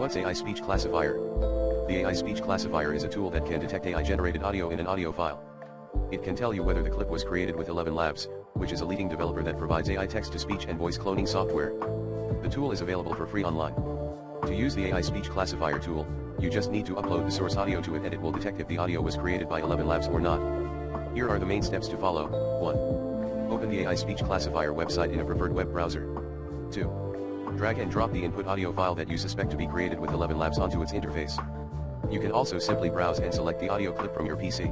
What's AI Speech Classifier? The AI Speech Classifier is a tool that can detect AI-generated audio in an audio file. It can tell you whether the clip was created with 11 Labs, which is a leading developer that provides AI text-to-speech and voice cloning software. The tool is available for free online. To use the AI Speech Classifier tool, you just need to upload the source audio to it and it will detect if the audio was created by 11 Labs or not. Here are the main steps to follow. 1. Open the AI Speech Classifier website in a preferred web browser. 2. Drag and drop the input audio file that you suspect to be created with 11 Labs onto its interface. You can also simply browse and select the audio clip from your PC.